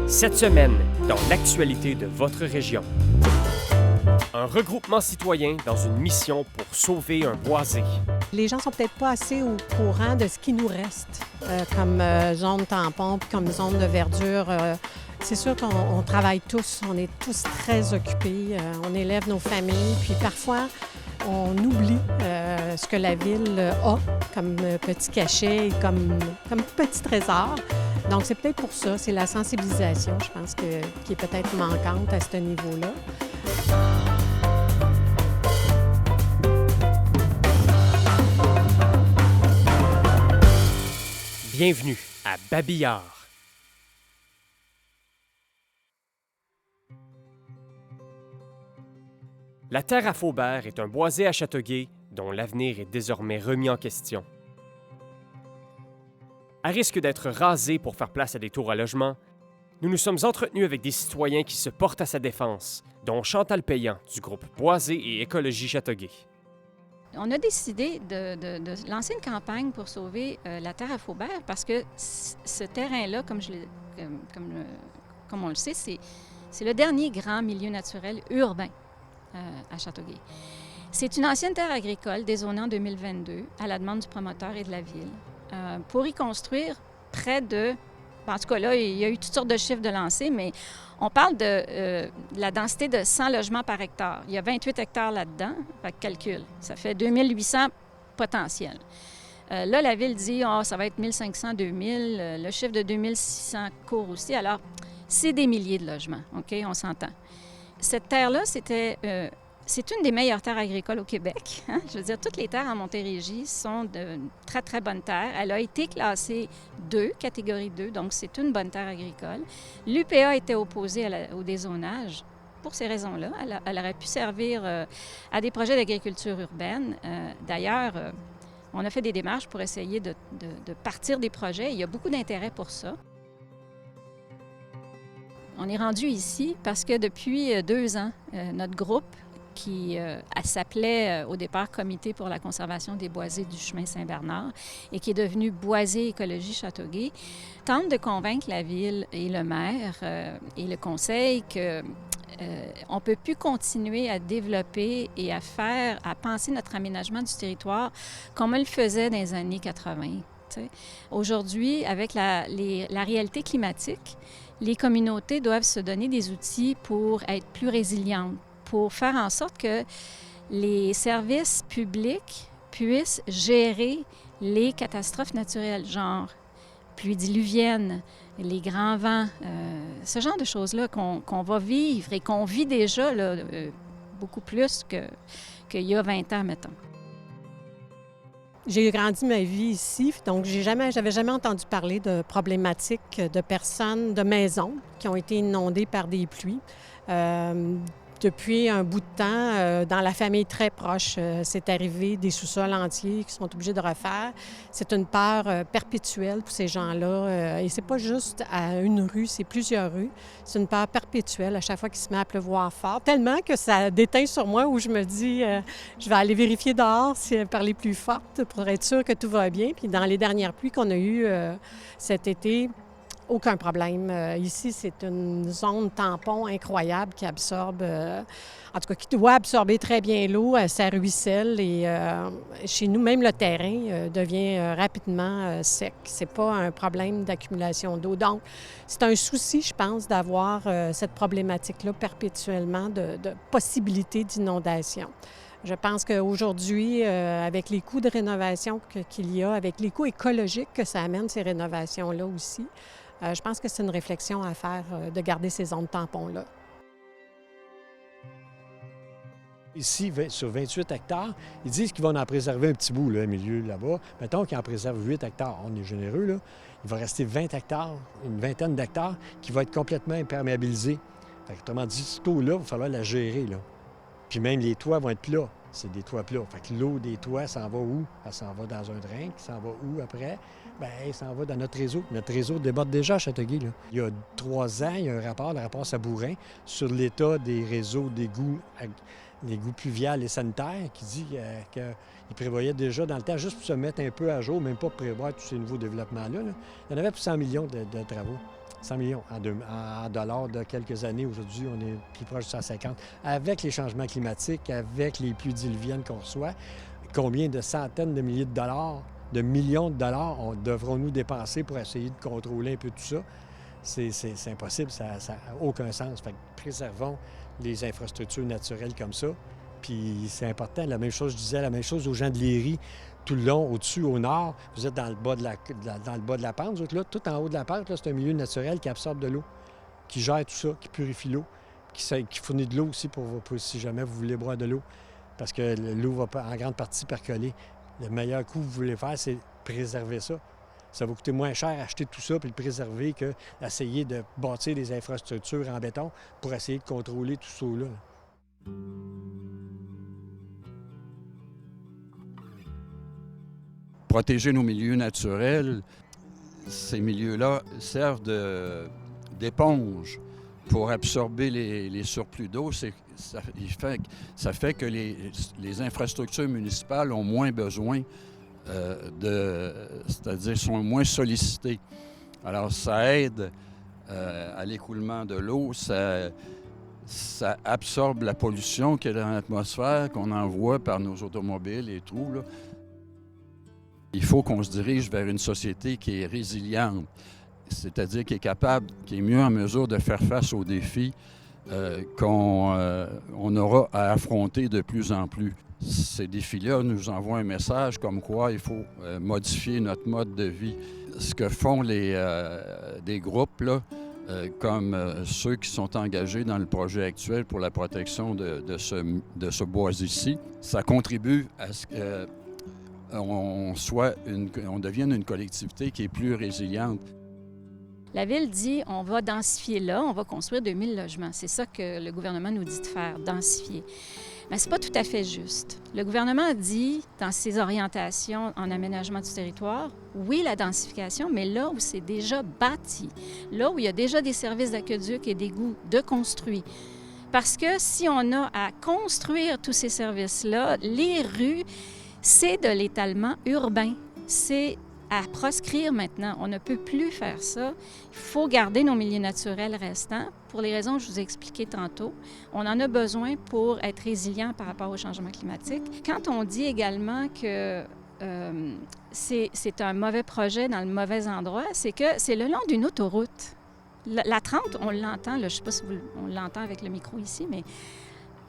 Cette semaine, dans l'actualité de votre région. Un regroupement citoyen dans une mission pour sauver un boisé. Les gens sont peut-être pas assez au courant de ce qui nous reste comme zone tampon puis comme zone de verdure. C'est sûr qu'on travaille tous, on est tous très occupés, on élève nos familles, puis parfois on oublie ce que la ville a comme petit cachet, comme petit trésor. Donc c'est peut-être pour ça, c'est la sensibilisation, je pense, qui est peut-être manquante à ce niveau-là. Bienvenue à Babillard. La terre à Faubert est un boisé à Châteauguay dont l'avenir est désormais remis en question. À risque d'être rasé pour faire place à des tours à logement, nous nous sommes entretenus avec des citoyens qui se portent à sa défense, dont Chantal Payan du groupe Boisé et Écologie Châteauguay. On a décidé de lancer une campagne pour sauver la terre à Faubert parce que ce terrain-là, comme on le sait, c'est le dernier grand milieu naturel urbain à Châteauguay. C'est une ancienne terre agricole dézonée en 2022 à la demande du promoteur et de la ville pour y construire près de... En tout cas, là, il y a eu toutes sortes de chiffres de lancés, mais on parle de la densité de 100 logements par hectare. Il y a 28 hectares là-dedans, fait que calcul. Ça fait 2800 potentiels. Là, la ville dit ça va être 1500, 2000. Le chiffre de 2600 court aussi. Alors, c'est des milliers de logements, OK? On s'entend. Cette terre-là, c'est une des meilleures terres agricoles au Québec. Hein? Je veux dire, toutes les terres en Montérégie sont de très, très bonnes terres. Elle a été classée 2, catégorie 2, donc c'est une bonne terre agricole. L'UPA était opposée au dézonage pour ces raisons-là. Elle aurait pu servir à des projets d'agriculture urbaine. D'ailleurs, on a fait des démarches pour essayer de partir des projets. Il y a beaucoup d'intérêt pour ça. On est rendu ici parce que depuis 2 ans, notre groupe, qui s'appelait au départ Comité pour la conservation des boisés du chemin Saint-Bernard et qui est devenu Boisé Écologie Châteauguay, tente de convaincre la ville et le maire et le conseil qu'on ne peut plus continuer à développer et à penser notre aménagement du territoire comme on le faisait dans les années 80. T'sais. Aujourd'hui, avec la réalité climatique, les communautés doivent se donner des outils pour être plus résilientes, pour faire en sorte que les services publics puissent gérer les catastrophes naturelles, genre pluies diluviennes, les grands vents, ce genre de choses-là qu'on va vivre et qu'on vit déjà là, beaucoup plus qu'il y a 20 ans, mettons. J'ai grandi ma vie ici, donc j'avais jamais entendu parler de problématiques de personnes, de maisons qui ont été inondées par des pluies. Depuis un bout de temps, dans la famille très proche, c'est arrivé des sous-sols entiers qui sont obligés de refaire. C'est une peur perpétuelle pour ces gens-là. Et c'est pas juste à une rue, c'est plusieurs rues. C'est une peur perpétuelle à chaque fois qu'il se met à pleuvoir fort. Tellement que ça déteint sur moi où je me dis, je vais aller vérifier dehors par les plus fortes pour être sûre que tout va bien. Puis dans les dernières pluies qu'on a eues cet été, aucun problème. Ici, c'est une zone tampon incroyable qui absorbe, en tout cas, qui doit absorber très bien l'eau. Ça ruisselle et chez nous, même le terrain devient rapidement sec. C'est pas un problème d'accumulation d'eau. Donc, c'est un souci, je pense, d'avoir cette problématique-là perpétuellement de possibilité d'inondation. Je pense qu'aujourd'hui, avec les coûts de rénovation qu'il y a, avec les coûts écologiques que ça amène, ces rénovations-là aussi, je pense que c'est une réflexion à faire de garder ces zones tampons-là. Ici, sur 28 hectares, ils disent qu'ils vont en préserver un petit bout, là, au milieu, là-bas. Mettons qu'ils en préservent 8 hectares. On est généreux, là. Il va rester 20 hectares, une vingtaine d'hectares qui va être complètement imperméabilisé. Autrement dit, cette eau-là, il va falloir la gérer, là. Puis même les toits vont être plats. C'est des toits plats. Fait que l'eau des toits s'en va où? Elle s'en va dans un drain. Qui s'en va où après? Bien, elle s'en va dans notre réseau. Notre réseau déborde déjà à Châteauguay, là. Il y a 3 ans, il y a un rapport, le rapport Sabourin, sur l'état des réseaux d'égouts pluviales et sanitaires qui dit ils prévoyaient déjà dans le temps, juste pour se mettre un peu à jour, même pas pour prévoir tous ces nouveaux développements-là. Là. Il y en avait pour 100 millions de travaux. 100 millions en dollars de quelques années. Aujourd'hui, on est plus proche de 150. Avec les changements climatiques, avec les pluies diluviennes qu'on reçoit, combien de centaines de milliers de dollars, de millions de dollars devrons-nous dépenser pour essayer de contrôler un peu tout ça? C'est impossible, ça n'a aucun sens. Fait que préservons les infrastructures naturelles comme ça. Puis c'est important. La même chose, je disais la même chose aux gens de Léry, tout le long, au-dessus, au nord. Vous êtes dans le bas de la pente. Vous êtes là, tout en haut de la pente, c'est un milieu naturel qui absorbe de l'eau, qui gère tout ça, qui purifie l'eau, qui fournit de l'eau aussi pour si jamais vous voulez boire de l'eau. Parce que l'eau va en grande partie percoler. Le meilleur coup que vous voulez faire, c'est préserver ça. Ça va coûter moins cher acheter tout ça puis le préserver que d'essayer de bâtir des infrastructures en béton pour essayer de contrôler tout ça là. Protéger nos milieux naturels, ces milieux-là servent d'éponge pour absorber les surplus d'eau. Ça fait que les infrastructures municipales ont moins besoin c'est-à-dire sont moins sollicitées. Alors, ça aide à l'écoulement de l'eau, ça absorbe la pollution qu'il y a dans l'atmosphère, qu'on envoie par nos automobiles et tout, là. Il faut qu'on se dirige vers une société qui est résiliente, c'est-à-dire qui est capable, qui est mieux en mesure de faire face aux défis qu'on aura à affronter de plus en plus. Ces défis-là nous envoient un message comme quoi il faut modifier notre mode de vie. Ce que font des groupes, là, comme ceux qui sont engagés dans le projet actuel pour la protection de ce bois-ci, ça contribue à ce qu'on devienne une collectivité qui est plus résiliente. La Ville dit on va densifier là, on va construire 2000 logements. C'est ça que le gouvernement nous dit de faire, densifier. Mais ce n'est pas tout à fait juste. Le gouvernement a dit, dans ses orientations en aménagement du territoire, oui, la densification, mais là où c'est déjà bâti, là où il y a déjà des services d'aqueduc et d'égouts de construits. Parce que si on a à construire tous ces services-là, les rues, c'est de l'étalement urbain. C'est à proscrire maintenant. On ne peut plus faire ça. Il faut garder nos milieux naturels restants pour les raisons que je vous ai expliquées tantôt. On en a besoin pour être résilient par rapport au changement climatique. Quand on dit également que c'est un mauvais projet dans le mauvais endroit, c'est que c'est le long d'une autoroute. La 30, on l'entend, là, je ne sais pas si on l'entend avec le micro ici, mais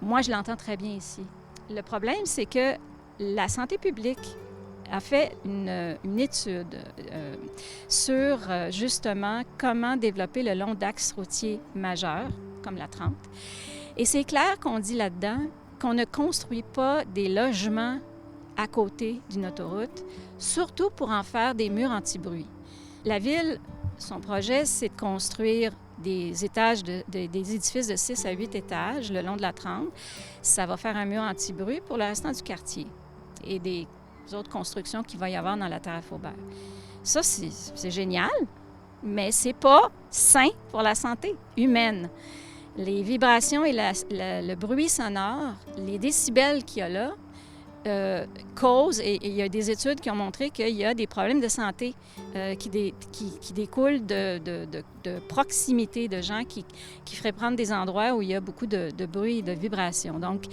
moi, je l'entends très bien ici. Le problème, c'est que la santé publique a fait une étude sur justement comment développer le long d'axes routiers majeurs, comme la 30. Et c'est clair qu'on dit là-dedans qu'on ne construit pas des logements à côté d'une autoroute, surtout pour en faire des murs anti-bruit. La Ville, son projet, c'est de construire des étages, des édifices de 6 à 8 étages le long de la 30. Ça va faire un mur anti-bruit pour le restant du quartier et des autres constructions qu'il va y avoir dans la terre à Faubert. Ça, c'est génial, mais c'est pas sain pour la santé humaine. Les vibrations et le bruit sonore, les décibels qu'il y a là, causent, et il y a des études qui ont montré qu'il y a des problèmes de santé qui découlent de proximité de gens qui feraient prendre des endroits où il y a beaucoup de bruit et de vibrations. Donc,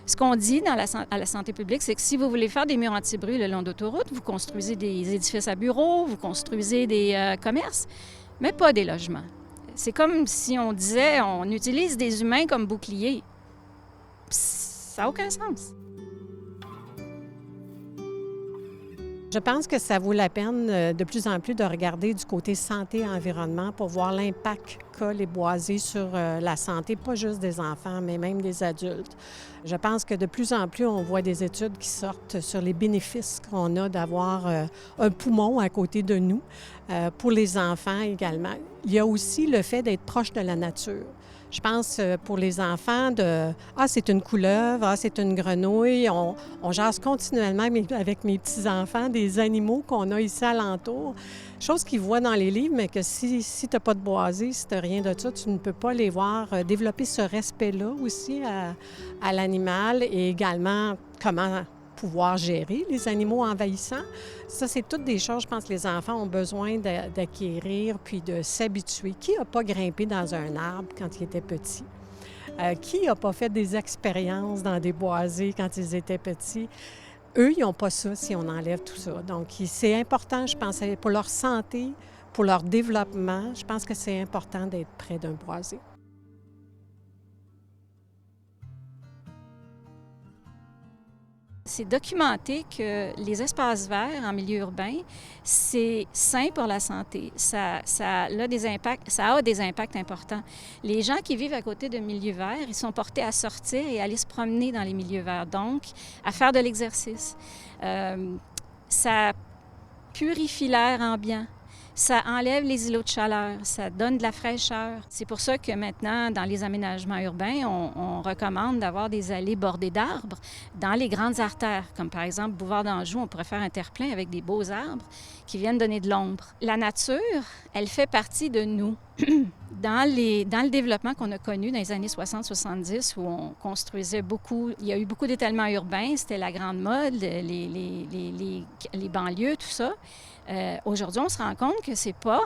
ce qu'on dit à la santé publique, c'est que si vous voulez faire des murs anti-bruit le long d'autoroutes, vous construisez des édifices à bureaux, vous construisez des commerces, mais pas des logements. C'est comme si on disait on utilise des humains comme boucliers. Ça n'a aucun sens. Je pense que ça vaut la peine de plus en plus de regarder du côté santé et environnement pour voir l'impact qu'a les boisés sur la santé, pas juste des enfants, mais même des adultes. Je pense que de plus en plus, on voit des études qui sortent sur les bénéfices qu'on a d'avoir un poumon à côté de nous, pour les enfants également. Il y a aussi le fait d'être proche de la nature. Je pense pour les enfants de « Ah, c'est une couleuvre, ah, c'est une grenouille ». On jase continuellement avec mes petits-enfants des animaux qu'on a ici alentour. Chose qu'ils voient dans les livres, mais que si tu n'as pas de boisé, si tu n'as rien de ça, tu ne peux pas les voir développer ce respect-là aussi à l'animal et également comment pouvoir gérer les animaux envahissants. Ça, c'est toutes des choses, je pense, que les enfants ont besoin d'acquérir puis de s'habituer. Qui n'a pas grimpé dans un arbre quand il était petit? Qui n'a pas fait des expériences dans des boisés quand ils étaient petits? Eux, ils n'ont pas ça si on enlève tout ça. Donc, c'est important, je pense, pour leur santé, pour leur développement. Je pense que c'est important d'être près d'un boisé. C'est documenté que les espaces verts en milieu urbain, c'est sain pour la santé. Ça a des impacts importants. Les gens qui vivent à côté de milieux verts, ils sont portés à sortir et à aller se promener dans les milieux verts, donc à faire de l'exercice. Ça purifie l'air ambiant. Ça enlève les îlots de chaleur, ça donne de la fraîcheur. C'est pour ça que maintenant, dans les aménagements urbains, on recommande d'avoir des allées bordées d'arbres dans les grandes artères, comme par exemple Boulevard d'Anjou, on pourrait faire un terre-plein avec des beaux arbres qui viennent donner de l'ombre. La nature, elle fait partie de nous. Dans le développement qu'on a connu dans les années 60-70, où on construisait beaucoup, il y a eu beaucoup d'étalements urbains, c'était la grande mode, les banlieues, tout ça. Aujourd'hui, on se rend compte que c'est pas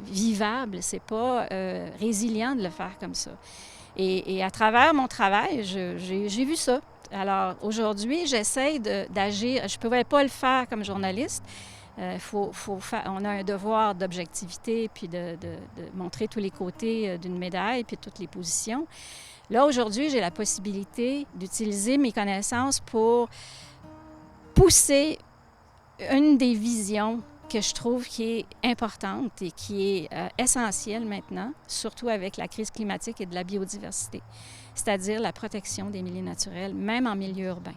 vivable, c'est pas résilient de le faire comme ça. Et à travers mon travail, j'ai vu ça. Alors aujourd'hui, j'essaie d'agir. Je ne pouvais pas le faire comme journaliste. On a un devoir d'objectivité puis de montrer tous les côtés d'une médaille puis toutes les positions. Là, aujourd'hui, j'ai la possibilité d'utiliser mes connaissances pour pousser une des visions que je trouve qui est importante et qui est essentielle maintenant, surtout avec la crise climatique et de la biodiversité, c'est-à-dire la protection des milieux naturels, même en milieu urbain.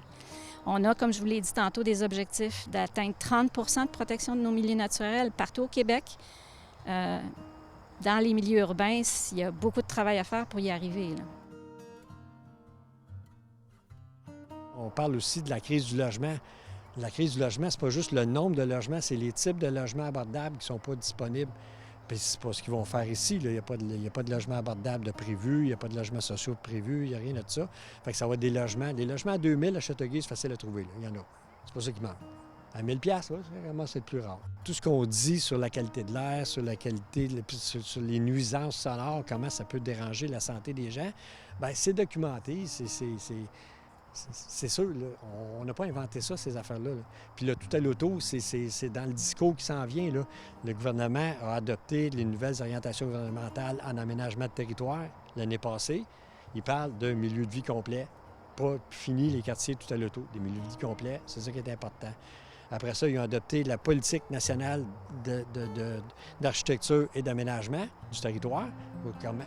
On a, comme je vous l'ai dit tantôt, des objectifs d'atteindre 30 % de protection de nos milieux naturels partout au Québec. Dans les milieux urbains, il y a beaucoup de travail à faire pour y arriver, là. On parle aussi de la crise du logement. La crise du logement, c'est pas juste le nombre de logements, c'est les types de logements abordables qui ne sont pas disponibles. Puis c'est pas ce qu'ils vont faire ici. Là. Il n'y a pas de logement abordable de prévu, il n'y a pas de logements sociaux de prévu, il n'y a rien de ça. Fait que ça va être des logements. Des logements à 2000 à Châteauguay, c'est facile à trouver. Là. Il y en a. C'est pas ça qui manque. À 1000 $, ouais, vraiment, c'est le plus rare. Tout ce qu'on dit sur la qualité de l'air, sur la qualité, sur les nuisances sonores, comment ça peut déranger la santé des gens, bien, c'est documenté, c'est sûr, là, on n'a pas inventé ça, ces affaires-là. Là. Puis là, tout à l'auto, c'est dans le discours qui s'en vient. Là. Le gouvernement a adopté les nouvelles orientations gouvernementales en aménagement de territoire l'année passée. Il parle d'un milieu de vie complet, pas fini les quartiers tout à l'auto, des milieux de vie complets, c'est ça qui est important. Après ça, ils ont adopté la politique nationale d'architecture et d'aménagement du territoire, comment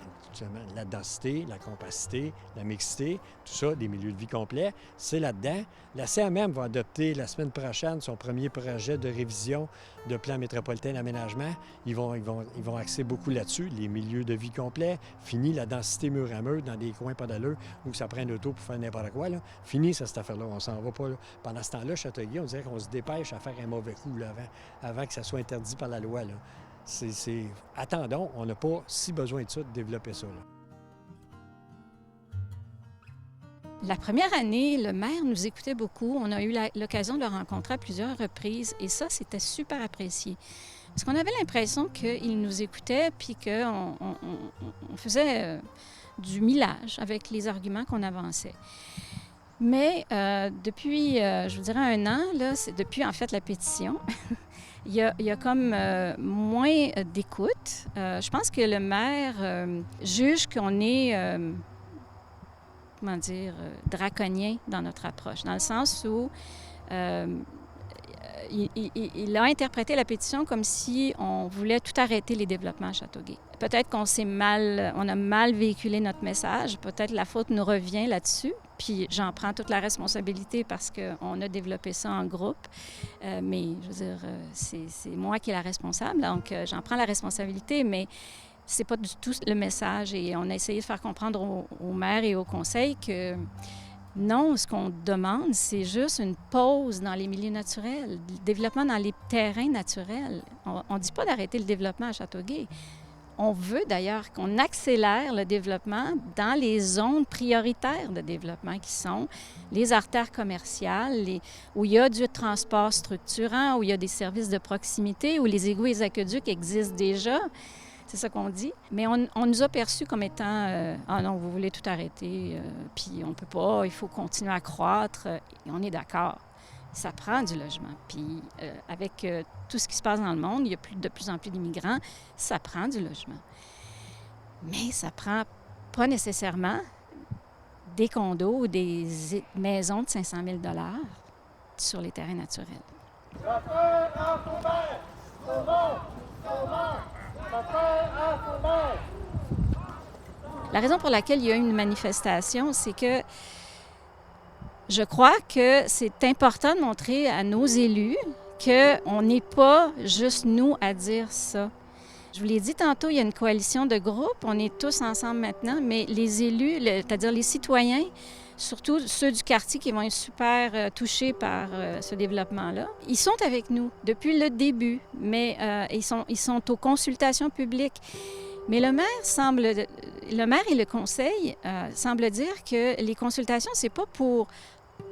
la densité, la compacité, la mixité, tout ça, des milieux de vie complets, c'est là-dedans. La CMM va adopter la semaine prochaine son premier projet de révision de plan métropolitain d'aménagement. Ils vont axer beaucoup là-dessus, les milieux de vie complets, fini la densité mur à mur dans des coins pas d'allure où ça prend l'auto pour faire n'importe quoi. Là. Fini ça, cette affaire-là, on s'en va pas. Là. Pendant ce temps-là, Châteauguay, on dirait qu'on se dépêche à faire un mauvais coup là, avant que ça soit interdit par la loi. Là. Attendons, on n'a pas si besoin de ça, de développer ça. Là. La première année, le maire nous écoutait beaucoup. On a eu l'occasion de le rencontrer à plusieurs reprises et ça, c'était super apprécié. Parce qu'on avait l'impression qu'il nous écoutait puis qu'on faisait du millage avec les arguments qu'on avançait. Mais depuis, je vous dirais 1 an, là, c'est depuis en fait la pétition, il y a comme moins d'écoute. Je pense que le maire juge qu'on est, draconien dans notre approche, dans le sens où il a interprété la pétition comme si on voulait tout arrêter les développements à Châteauguay. Peut-être qu'on a mal véhiculé notre message, peut-être la faute nous revient là-dessus, puis j'en prends toute la responsabilité parce qu'on a développé ça en groupe, mais je veux dire, c'est moi qui est la responsable, donc j'en prends la responsabilité, mais c'est pas du tout le message et on a essayé de faire comprendre au maire et au conseil que non, ce qu'on demande, c'est juste une pause dans les milieux naturels, le développement dans les terrains naturels. On ne dit pas d'arrêter le développement à Châteauguay. On veut d'ailleurs qu'on accélère le développement dans les zones prioritaires de développement qui sont les artères commerciales, où il y a du transport structurant, où il y a des services de proximité, où les égouts et les aqueducs existent déjà. C'est ça qu'on dit. Mais on nous a perçus comme étant « Ah non, vous voulez tout arrêter, puis on ne peut pas, il faut continuer à croître. » Et on est d'accord. Ça prend du logement. Puis avec tout ce qui se passe dans le monde, il y a de plus en plus d'immigrants, ça prend du logement. Mais ça prend pas nécessairement des condos ou des maisons de 500 000 $ sur les terrains naturels. La raison pour laquelle il y a eu une manifestation, c'est que je crois que c'est important de montrer à nos élus qu'on n'est pas juste nous à dire ça. Je vous l'ai dit tantôt, il y a une coalition de groupes, on est tous ensemble maintenant, mais les élus, c'est-à-dire les citoyens, surtout ceux du quartier qui vont être super touchés par ce développement-là, ils sont avec nous depuis le début, mais ils sont aux consultations publiques. Mais le maire et le conseil semblent dire que les consultations, c'est pas pour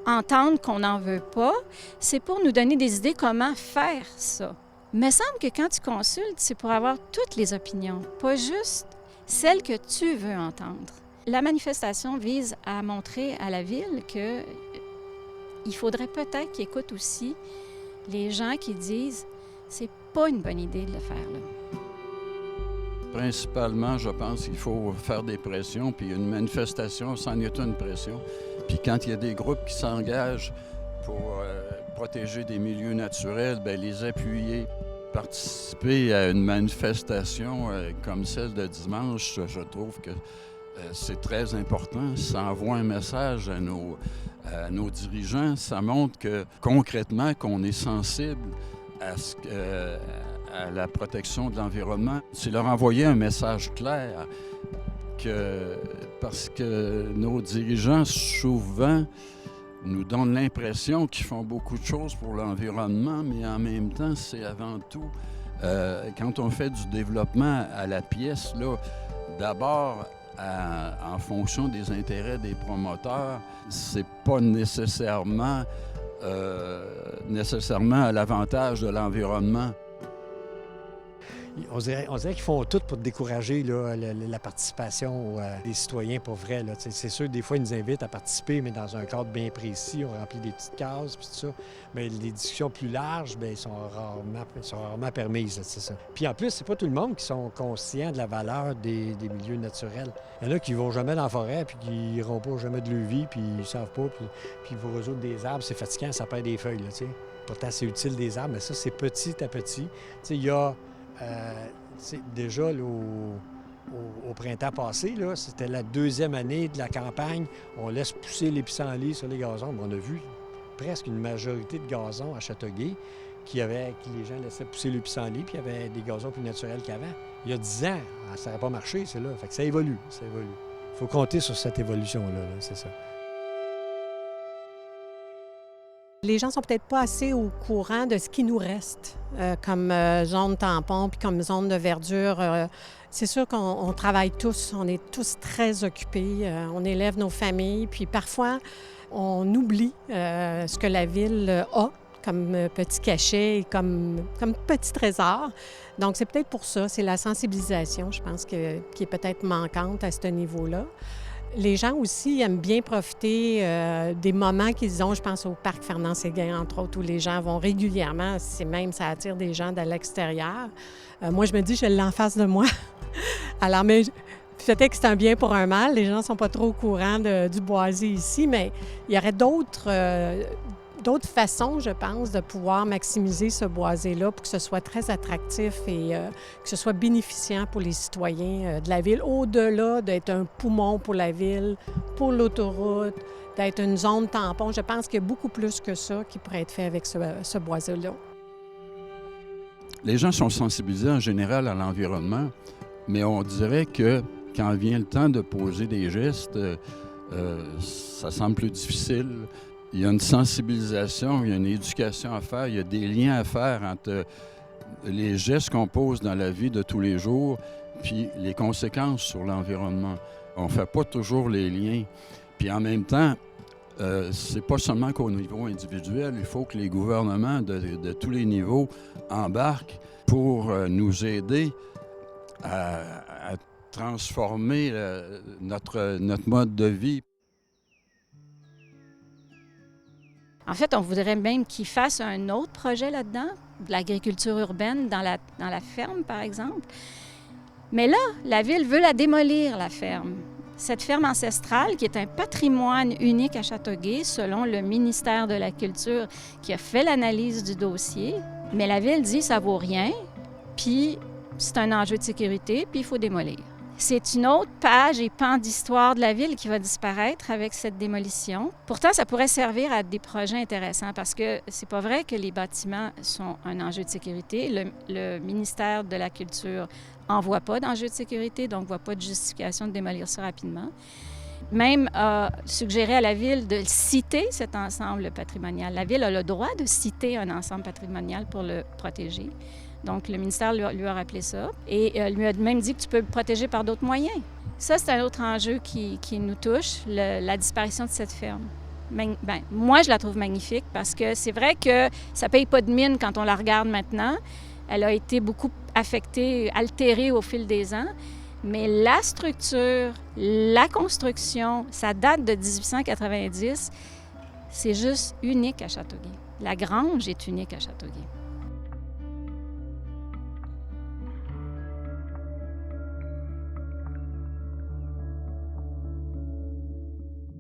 entendre qu'on n'en veut pas, c'est pour nous donner des idées comment faire ça. Il me semble que quand tu consultes, c'est pour avoir toutes les opinions, pas juste celles que tu veux entendre. La manifestation vise à montrer à la Ville qu'il faudrait peut-être qu'ils écoutent aussi les gens qui disent « c'est pas une bonne idée de le faire là ». Principalement, je pense qu'il faut faire des pressions, puis une manifestation, c'en est une pression. Puis quand il y a des groupes qui s'engagent pour protéger des milieux naturels, bien, les appuyer. Participer à une manifestation comme celle de dimanche, je trouve que c'est très important. Ça envoie un message à nos dirigeants. Ça montre que concrètement qu'on est sensible à la protection de l'environnement. C'est leur envoyer un message clair parce que nos dirigeants, souvent, nous donnent l'impression qu'ils font beaucoup de choses pour l'environnement, mais en même temps, c'est avant tout, quand on fait du développement à la pièce, là, d'abord, en fonction des intérêts des promoteurs, c'est pas nécessairement à l'avantage de l'environnement. On dirait qu'ils font tout pour décourager là, la participation des citoyens pour vrai. Là. C'est sûr, des fois, ils nous invitent à participer, mais dans un cadre bien précis. On remplit des petites cases, puis tout ça. Mais les discussions plus larges, bien, sont rarement permises. C'est ça. Puis en plus, c'est pas tout le monde qui sont conscients de la valeur des milieux naturels. Il y en a qui ne vont jamais dans la forêt, puis qui n'iront pas jamais de leur vie, puis ils ne savent pas. Puis pour eux autres, des arbres, c'est fatigant, ça perd des feuilles. Là, pourtant, c'est utile des arbres, mais ça, c'est petit à petit. Il y a... déjà, là, au printemps passé, là, c'était la 2e année de la campagne. On laisse pousser les pissenlits sur les gazons. On a vu presque une majorité de gazons à Châteauguay qui les gens laissaient pousser les pissenlits, puis il y avait des gazons plus naturels qu'avant. Il y a 10 ans, ça n'aurait pas marché, c'est là. Fait que ça évolue, ça évolue. Il faut compter sur cette évolution-là, là, c'est ça. Les gens ne sont peut-être pas assez au courant de ce qui nous reste comme zone tampon puis comme zone de verdure. C'est sûr qu'on travaille tous, on est tous très occupés, on élève nos familles, puis parfois on oublie ce que la ville a comme petit cachet, comme petit trésor. Donc c'est peut-être pour ça, c'est la sensibilisation, je pense, qui est peut-être manquante à ce niveau-là. Les gens aussi aiment bien profiter des moments qu'ils ont, je pense au parc Fernand-Séguin, entre autres, où les gens vont régulièrement, ça attire des gens de l'extérieur. Moi, je me dis, je l'ai en face de moi. Alors, mais peut-être que c'est un bien pour un mal. Les gens ne sont pas trop au courant du boisé ici, mais il y aurait d'autres façons, je pense, de pouvoir maximiser ce boisé-là pour que ce soit très attractif et que ce soit bénéficiant pour les citoyens de la ville, au-delà d'être un poumon pour la ville, pour l'autoroute, d'être une zone tampon. Je pense qu'il y a beaucoup plus que ça qui pourrait être fait avec ce boisé-là. Les gens sont sensibilisés en général à l'environnement, mais on dirait que quand vient le temps de poser des gestes, ça semble plus difficile. Il y a une sensibilisation, il y a une éducation à faire, il y a des liens à faire entre les gestes qu'on pose dans la vie de tous les jours, puis les conséquences sur l'environnement. On ne fait pas toujours les liens. Puis en même temps, c'est pas seulement qu'au niveau individuel, il faut que les gouvernements de tous les niveaux embarquent pour nous aider à transformer notre mode de vie. En fait, on voudrait même qu'ils fassent un autre projet là-dedans, de l'agriculture urbaine dans la ferme, par exemple. Mais là, la ville veut la démolir, la ferme. Cette ferme ancestrale, qui est un patrimoine unique à Châteauguay, selon le ministère de la Culture qui a fait l'analyse du dossier. Mais la ville dit que ça vaut rien, puis c'est un enjeu de sécurité, puis il faut démolir. C'est une autre page et pan d'histoire de la ville qui va disparaître avec cette démolition. Pourtant, ça pourrait servir à des projets intéressants parce que c'est pas vrai que les bâtiments sont un enjeu de sécurité. Le ministère de la Culture n'en voit pas d'enjeu de sécurité, donc ne voit pas de justification de démolir ça rapidement. Même a suggéré à la Ville de citer cet ensemble patrimonial. La Ville a le droit de citer un ensemble patrimonial pour le protéger. Donc, le ministère lui a rappelé ça et lui a même dit que tu peux le protéger par d'autres moyens. Ça, c'est un autre enjeu qui nous touche, la disparition de cette ferme. Moi, je la trouve magnifique parce que c'est vrai que ça ne paye pas de mine quand on la regarde maintenant. Elle a été beaucoup affectée, altérée au fil des ans. Mais la structure, la construction, ça date de 1890. C'est juste unique à Châteauguay. La grange est unique à Châteauguay.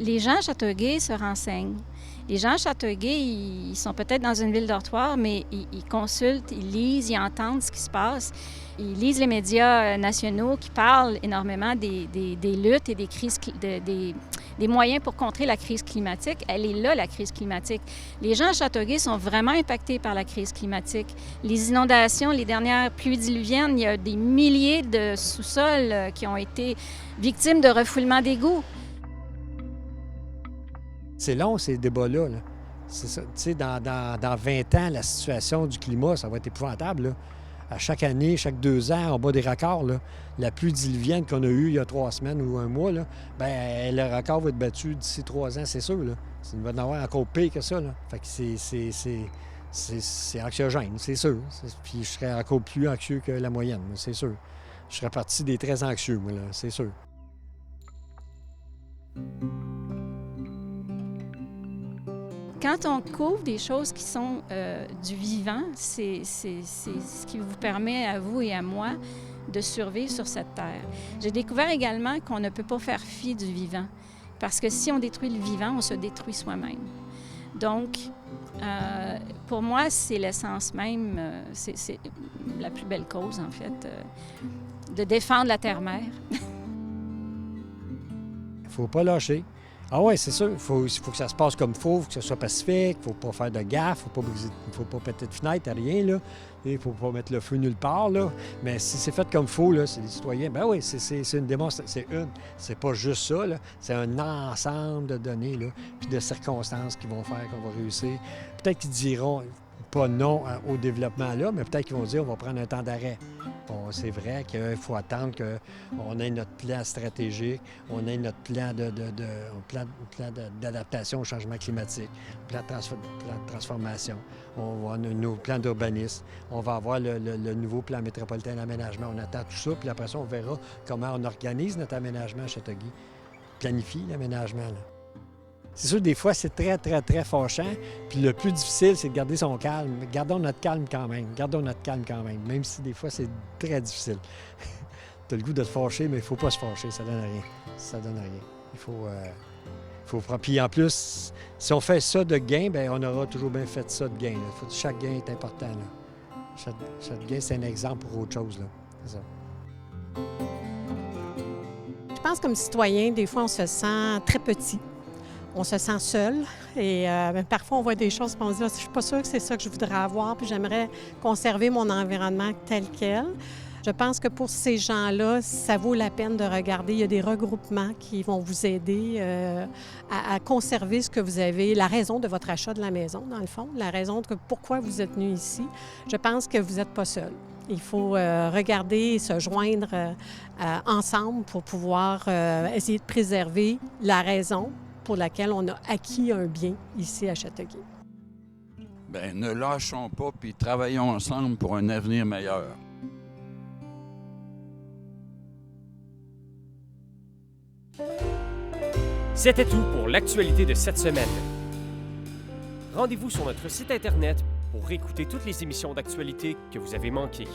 Les gens à Châteauguay se renseignent. Les gens à Châteauguay, ils sont peut-être dans une ville dortoir, mais ils consultent, ils lisent, ils entendent ce qui se passe. Ils lisent les médias nationaux qui parlent énormément des luttes et des crises, des moyens pour contrer la crise climatique. Elle est là, la crise climatique. Les gens à Châteauguay sont vraiment impactés par la crise climatique. Les inondations, les dernières pluies diluviennes, il y a des milliers de sous-sols qui ont été victimes de refoulement d'égouts. C'est long, ces débats-là. Là. C'est ça. Tu sais, dans 20 ans, la situation du climat, ça va être épouvantable. Là. À chaque année, chaque 2 ans, on bat des records. Là. La pluie diluvienne qu'on a eue il y a 3 semaines ou un mois, là, bien, le record va être battu d'ici 3 ans, c'est sûr. Là. Il va y en avoir encore pire que ça. Là. Fait que c'est anxiogène, c'est sûr. Puis je serais encore plus anxieux que la moyenne, c'est sûr. Je serais parti des très anxieux, moi, là, c'est sûr. Quand on couvre des choses qui sont du vivant, c'est ce qui vous permet à vous et à moi de survivre sur cette terre. J'ai découvert également qu'on ne peut pas faire fi du vivant, parce que si on détruit le vivant, on se détruit soi-même. Donc, pour moi, c'est l'essence même, c'est la plus belle cause, en fait, de défendre la terre-mère. Il ne faut pas lâcher. Ah oui, c'est sûr. Il faut que ça se passe comme il faut que ce soit pacifique, il ne faut pas faire de gaffe, il ne faut pas péter de fenêtre, rien, là. Il ne faut pas mettre le feu nulle part, là. Mais si c'est fait comme il faut, là, c'est les citoyens, ben oui, c'est une démonstration. C'est pas juste ça, là. C'est un ensemble de données, là, puis de circonstances qui vont faire qu'on va réussir. Peut-être qu'ils diront pas non au développement là, mais peut-être qu'ils vont dire on va prendre un temps d'arrêt. Bon, c'est vrai qu'il faut attendre qu'on ait notre plan stratégique, on ait notre plan d'adaptation au changement climatique, plan de transformation, on va avoir nos plans d'urbanisme, on va avoir le nouveau plan métropolitain d'aménagement. On attend tout ça, puis après ça, on verra comment on organise notre aménagement à Châteauguay. Planifie l'aménagement, là. C'est sûr, des fois, c'est très, très, très fâchant. Puis le plus difficile, c'est de garder son calme. Gardons notre calme quand même. Même si des fois, c'est très difficile. Tu as le goût de te fâcher, mais il ne faut pas se fâcher. Ça donne rien. Il faut... Puis en plus, si on fait ça de gain, bien, on aura toujours bien fait ça de gain. Chaque gain est important. Là. Chaque gain, c'est un exemple pour autre chose. Là. C'est ça. Je pense comme citoyen, des fois, on se sent très petit. On se sent seul et parfois on voit des choses et on se dit « je ne suis pas sûre que c'est ça que je voudrais avoir puis j'aimerais conserver mon environnement tel quel ». Je pense que pour ces gens-là, ça vaut la peine de regarder. Il y a des regroupements qui vont vous aider à conserver ce que vous avez, la raison de votre achat de la maison, dans le fond, la raison de pourquoi vous êtes venu ici. Je pense que vous n'êtes pas seul. Il faut regarder et se joindre ensemble pour pouvoir essayer de préserver la raison pour laquelle on a acquis un bien ici à Châteauguay. Bien, ne lâchons pas, puis travaillons ensemble pour un avenir meilleur. C'était tout pour l'actualité de cette semaine. Rendez-vous sur notre site Internet pour réécouter toutes les émissions d'actualité que vous avez manquées.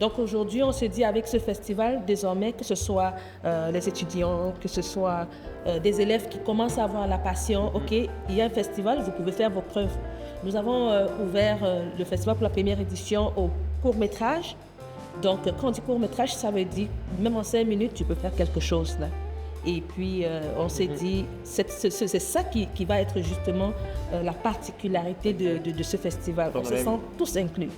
Donc aujourd'hui, on s'est dit avec ce festival, désormais, que ce soit les étudiants, que ce soit des élèves qui commencent à avoir la passion, OK, il y a un festival, vous pouvez faire vos preuves. Nous avons ouvert le festival pour la première édition au court-métrage. Donc quand on dit court-métrage, ça veut dire même en 5 minutes, tu peux faire quelque chose là. Et puis, on s'est dit, c'est ça qui va être justement la particularité de ce festival. On se sent tous inclus.